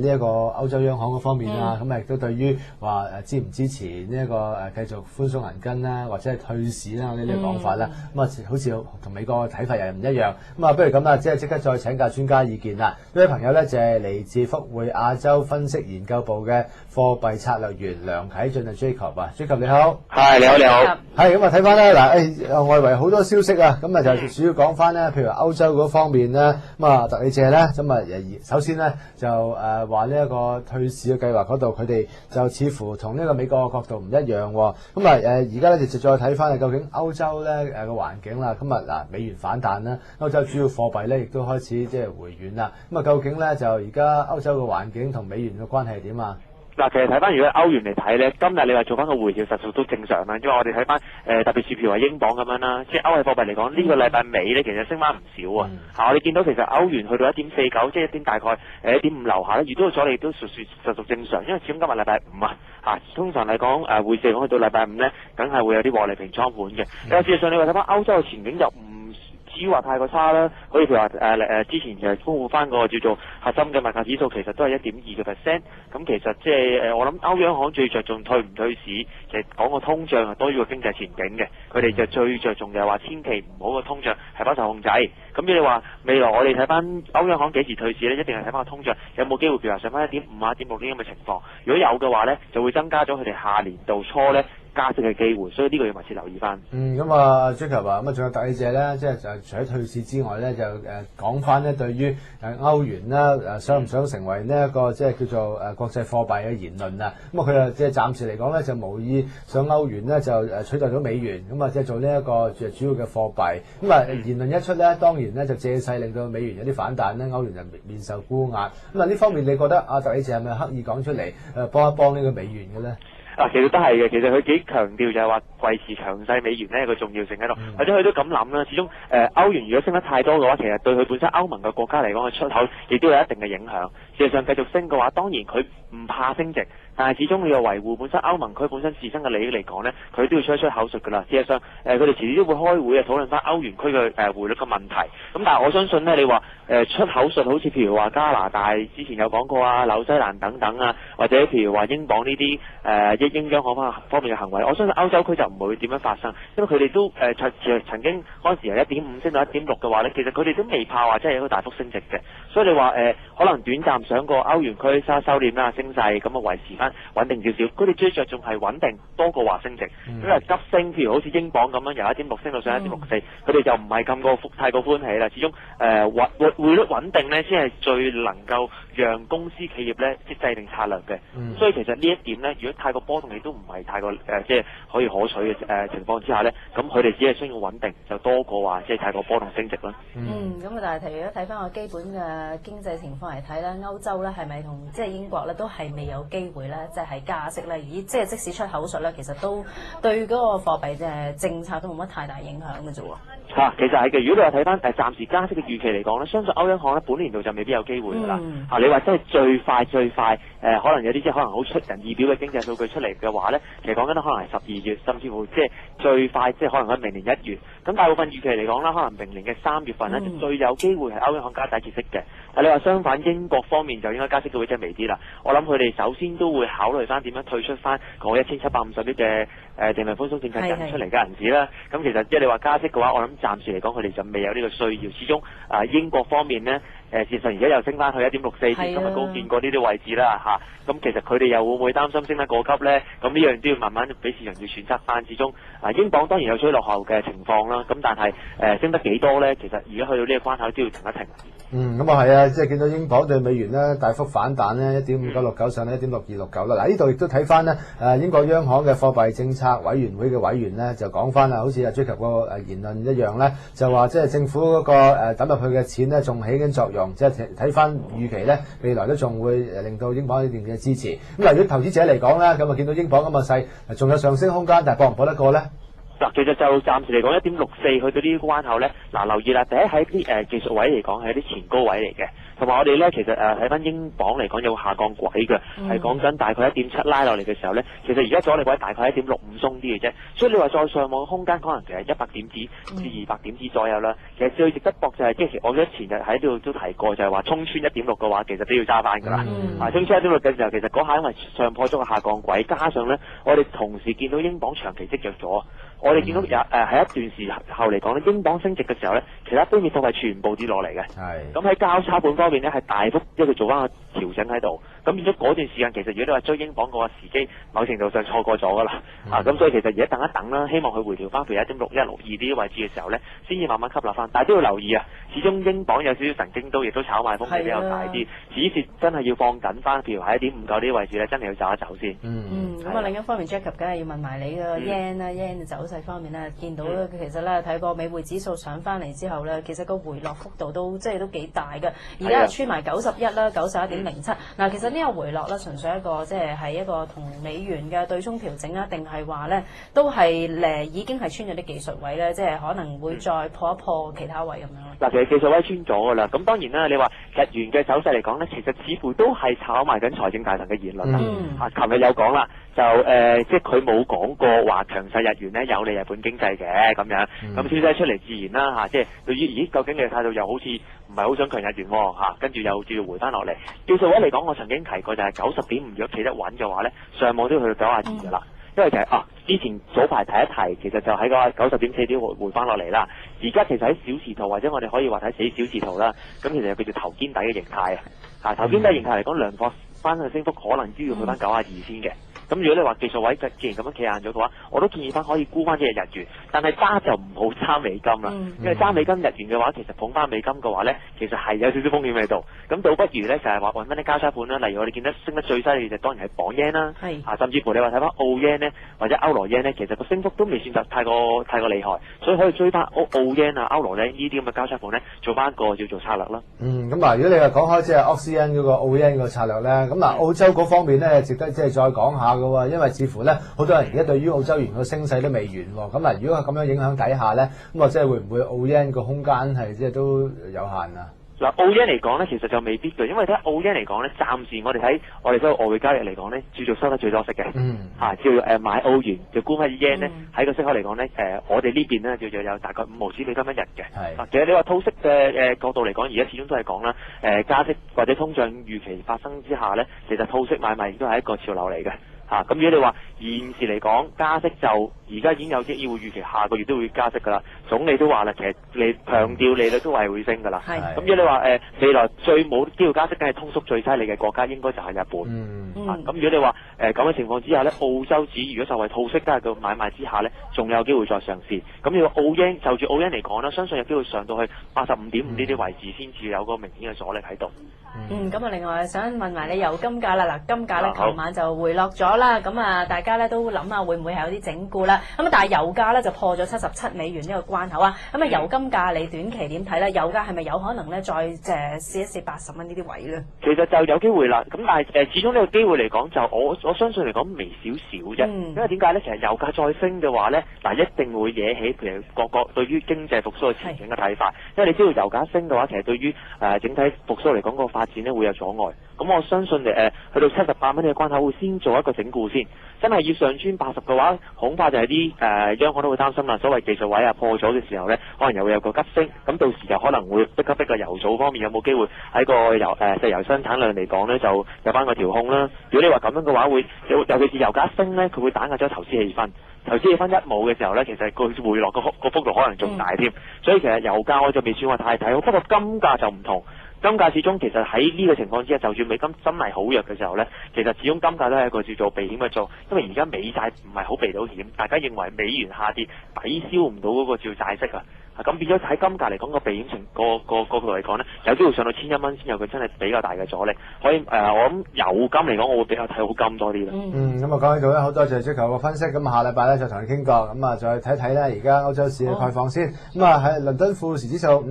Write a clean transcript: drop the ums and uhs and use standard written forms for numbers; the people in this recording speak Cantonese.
呢一個歐洲央行嗰方面啊，咁亦都對於話支唔支持呢一個繼續寬鬆銀根啦，或者係退市啦呢啲講法啦，咁啊好似同美國嘅睇法又唔一樣。咁啊，不如咁啦，即刻再請教專家意見啦。呢位朋友咧就係嚟自福匯亞洲分析研究部嘅貨幣策略員梁啟俊啊 Jacob 啊 ，Jacob 你好。係你好你好。係咁啊，睇翻咧嗱，外圍好多消息啊，咁啊就主要講翻咧，譬如歐洲嗰方面咧，咁啊特里謝咧，咁啊首先咧就話呢一個退市嘅計劃嗰度，佢哋就似乎同呢個美國嘅角度唔一樣喎。咁啊而家咧就再睇翻究竟歐洲咧個環境啦。咁啊嗱，美元反彈啦，歐洲主要貨幣咧亦都開始即係回軟啦。咁啊究竟咧就而家歐洲嘅環境同美元嘅關係係點啊？嗱，其實睇翻如果歐元嚟睇咧，今日你話做翻個回調，實屬都正常啦。因為我哋睇翻特別是譬如話英鎊咁樣啦，即係歐系貨幣嚟講，呢個禮拜尾咧其實升翻唔少啊。我哋見到其實歐元去到1.49，即係大概1.5樓下咧，遇到阻力都實屬正常。因為始終今日禮拜五啊，通常嚟講匯市講去到禮拜五咧，梗係會有啲獲利平倉盤嘅。但係事實上你話睇翻歐洲嘅前景就唔至於話太過差啦，好似譬如話之前就公布翻個叫做核心嘅物價指數，其實都係1.2%。咁其實即係我諗歐央行最着重退唔退市，其實講個通脹係多於個經濟前景嘅。佢哋就最着重就係話千祈唔好個通脹係不受控制。咁你話未來我哋睇翻歐央行幾時退市咧，一定係睇翻個通脹有冇機會譬如話上翻1.5啊、1.6呢咁嘅情況。如果有嘅話咧，就會增加咗佢哋下年度初咧加息嘅機會，所以呢個要密切留意翻。咁啊 Jacob 啊，咁啊仲有特里謝咧，即係除咗退市之外咧，就講翻咧對於歐元啦，想唔想成為呢一個即係叫做國際貨幣嘅言論啊？咁啊佢啊即係暫時嚟講咧，就無意想歐元咧就取代咗美元，咁啊即係做呢一個主要嘅貨幣。咁啊言論一出咧，當然咧就借勢令到美元有啲反彈咧，歐元就面受沽壓。咁啊呢方面你覺得特里謝係咪刻意講出嚟幫一幫呢個美元嘅咧？其實都係嘅。其實佢幾強調就係話維持強勢美元呢個重要性喺度，或者佢都咁諗啦。始終歐元如果升得太多嘅話，其實對佢本身歐盟嘅國家嚟講嘅出口亦都有一定嘅影響。事實上繼續升嘅話，當然佢唔怕升值，但係始終你要維護本身歐盟區本身自身嘅利益嚟講呢，佢都要出口術㗎啦。事實上佢哋遲啲都會開會討論翻歐元區嘅匯率嘅問題。咁但係我相信呢，你話出口術好似譬如話加拿大之前有講過啊、紐西蘭等等啊，或者譬如話英鎊呢啲英央行方面嘅行為，我相信歐洲區就唔會點樣發生，因為佢哋都曾經嗰陣時由1.5升到1.6嘅話呢，其實佢哋都未怕話真係一個大幅升值嘅。所以你話可能短暫上過歐元區收斂啦、升勢咁啊，維持翻穩定少少。佢哋最着重係穩定多過話升值，因為急升，譬如好似英鎊咁樣由1.6升到上1.64，佢哋就唔係咁太過歡喜啦。始終匯率穩定呢，先係最能夠讓公司企業呢即制定策略嘅。所以其實呢一點呢，如果太過波動，亦都唔係太過即係可以可取嘅情況之下呢，咁佢哋只係需要穩定，就多過話即係太過波動升值啦。咁但係如果睇翻個基本嘅經濟情況嚟睇咧，歐洲咧係咪同即係英國咧都係未有機會咧，即係加息咧？即係即使出口術咧，其實都對嗰個貨幣嘅政策都冇乜太大影響嘅啫喎。其實係嘅。如果你話睇翻暫時加息嘅預期嚟講咧，相信歐央行咧本年度就未必有機會㗎啦。你話真係最快可能有啲即係可能好出人意表嘅經濟數據出嚟嘅話咧，其實講緊可能係12月，甚至乎即係最快即係可能喺明年1月。咁大部分預期嚟講啦，可能明年嘅3月份咧，就最有機會係歐央行加息結息嘅。你話相反，英國方面就應該加息嘅會真係微啲啦。我諗佢哋首先都會考慮翻點樣退出翻嗰1750億嘅定量寬鬆政策引出嚟嘅銀紙啦。咁其實即係你話加息嘅話，我諗暫時嚟講佢哋就未有呢個需要。始終英國方面呢，事實上而家又升翻去1.64，咁啊高見過呢啲位置啦咁其實佢哋又會唔會擔心升得過急呢？咁呢樣都要慢慢俾市場要揣測翻。始終英鎊當然有追落後嘅情況啦。咁但係升得幾多呢？其實而家去到呢個關口都要停一停。咁啊係啊，即係見到英鎊對美元咧大幅反彈咧，1.5969上嚟1.6269啦。嗱呢度亦都睇翻咧，英國央行嘅貨幣政策委員會嘅委員咧就講翻啦，好似追求個言論一樣咧，就話即係政府嗰個抌入去嘅錢咧仲起緊作用，即係睇翻預期咧未來都仲會令到英鎊呢邊嘅支持。咁如果投資者嚟講咧，咁啊見到英鎊咁嘅勢，仲有上升空間，但係搏唔搏得過咧？其實就暫時嚟講1.64去到呢啲關口咧，留意啦，第一喺啲技術位嚟講係一啲前高位嚟嘅。同埋我哋咧其實睇翻英鎊嚟講有下降軌嘅，係講緊大概1.7拉落嚟嘅時候咧，其實而家阻力位大概1.65鬆啲嘅啫，所以你話再上網空間可能其實100點子至200點子左右啦。其實最值得搏就係即係我記得前日喺度都提過，就係話衝穿1.6嘅話，其實都要揸翻㗎啦。衝穿1.6嘅時候，其實嗰下因為上破咗個下降軌，加上咧我哋同時見到英鎊長期積弱咗。我哋見到喺一段時後嚟講咧，英鎊升值嘅時候咧，其他非美貨幣全部跌落嚟嘅。咁喺交叉盤方面咧，係大幅一路做翻個調整喺度。咁變咗嗰段時間，其實如果你話追英鎊嘅話，時機某程度上錯過咗㗎啦。咁所以其實而家等一等啦，希望佢回調翻譬如1.61、62呢啲位置嘅時候咧，先至慢慢吸納翻。但係都要留意啊，始終英鎊有少少神經刀，亦都炒賣風險比較大啲。止蝕真係要放緊翻，譬如喺1.59呢啲位置咧，真係要走一走先。咁另一方面 Jacob 梗係要問埋你個 yen 啦，yen 嘅走勢方面咧，見到咧其實咧睇個美匯指數上翻嚟之後咧，其實個回落幅度都都幾大嘅。而家係穿埋91啦，91.07。嗱，其實呢個回落咧，純粹一個係一個同美元嘅對沖調整啦，定係話咧都係已經係穿咗啲技術位咧，即係可能會再破一破其他位咁樣。嗱，其實技術位穿咗㗎啦。咁當然啦，你話日元嘅走勢嚟講咧，其實似乎都係炒埋緊財政大臣嘅言論啦。琴日有講啦，就即係佢冇講過話強勢日元咧有利日本經濟嘅咁樣。咁消息出嚟自然啦即係對於究竟嘅態度又好似唔係好想強日元喎跟住又照回翻落嚟。技術位嚟講，我曾經提過就係90.5，如果企得穩嘅話咧，上網都要去到92㗎啦。因為就係之前早排提一提，其實就喺個90.4啲回翻落嚟啦。而家其實喺小時圖或者我哋可以話睇死小時圖啦，咁其實有叫做頭肩底嘅形態頭肩底形態嚟講，量化翻嘅升幅可能都要去翻92先嘅。咁如果你話技術位既然咁樣企硬咗嘅話，我都建議翻可以沽翻隻日元，但係揸就唔好揸美金啦，因為揸美金日元嘅話，其實捧翻美金嘅話咧，其實係有少少風險喺度。咁倒不如咧就係話揾翻啲交叉盤啦，例如我哋見得升得最犀利就當然係磅 yen 啦，甚至乎你話睇翻澳 yen 咧或者歐羅 yen 咧，其實個升幅都未算得太過厲害，所以可以追翻澳 yen 啊、歐羅咧呢啲咁嘅交叉盤咧，做翻一個叫做策略啦。咁嗱，如果你話講開即係澳斯yen嗰個澳 yen 個策略咧，咁嗱澳洲嗰方面咧，值得即係再講下嘅喎，因為似乎咧好多人而家對於澳洲元個升勢都未完喎。咁嗱，如果係咁樣影響底下咧，咁啊即係會唔會澳 yen 個空間係即係都有限啊？嗱，澳 yen 嚟講咧，其實就未必嘅，因為睇澳 yen 嚟講咧，暫時我哋睇我哋所有外匯交易嚟講咧，叫做收得最多息嘅，叫買澳元就沽翻 yen 咧，喺個息口嚟講咧，我哋呢邊咧叫做有大概5毫子美金一日嘅。其實你話套息嘅角度嚟講，而家始終都係講啦，加息或者通脹預期發生之下咧，其實套息買賣亦都係一個潮流嚟嘅。咁如果你話現時嚟講加息就而家已經有啲議會預期下個月都會加息㗎啦，總理都話啦，其實你強調利率都係會升㗎啦。咁如果你話未來最冇機會加息，梗係通縮最犀利嘅國家應該就係日本。咁如果你話咁嘅情況之下咧，澳洲紙如果受惠套息加個買賣之下咧，仲有機會再上市。咁如果澳 yen 就住澳 yen 嚟講啦，相信有機會上到去85.5呢啲位置先至有個明顯嘅阻力喺度。咁另外想問埋你油金價啦，嗱金價咧琴晚就回落咗啦，咁大家咧都諗下會唔會係有啲整固啦？咁但係油價咧就破咗77美元呢個關口啊！咁油金價你短期點睇咧？油價係咪有可能咧再試一試80蚊呢啲位咧？其實就有機會啦，咁但係始終呢個機會嚟講，就我相信嚟講微少少啫。因為點解咧？其實油價再升嘅話咧，一定會惹起譬如各國對於經濟復甦嘅前景嘅睇法。因為你知道油價升嘅話，其實對於整體復甦嚟講個發展咧會有阻礙。咁我相信去到78蚊嘅關口會先做一個整固先。真係要上穿80嘅話，恐怕就係啲央行都會擔心啦。所謂技術位破咗嘅時候咧，可能又會有個急升。咁到時就可能會逼個油組方面有冇機會喺個石油生產量嚟講咧，就有翻個調控啦。如果你話咁樣嘅話，會尤其是油價升咧，佢會打壓咗投資氣氛。投資氣氛一冇嘅時候咧，其實佢回落個幅度可能仲大添。所以其實油價我就未算話太睇好，不過金價就唔同。金價始終其實喺呢個情況之下，就算美金真係好弱嘅時候呢，其實始終金價都係一個叫做避險嘅做，因為而家美債唔係好避到險，大家認為美元下跌抵消唔到嗰個叫債息啊，咁變咗喺金價嚟講個避險情個度嚟講呢，有機會上到1100蚊先有佢真係比較大嘅阻力，所以我諗油金嚟講，我會比較睇好金多啲啦。咁講喺度咧，好多謝足球嘅分析，咁下禮拜咧就同你傾過，咁再睇睇咧而家歐洲市嘅概況先，咁喺倫敦富時指數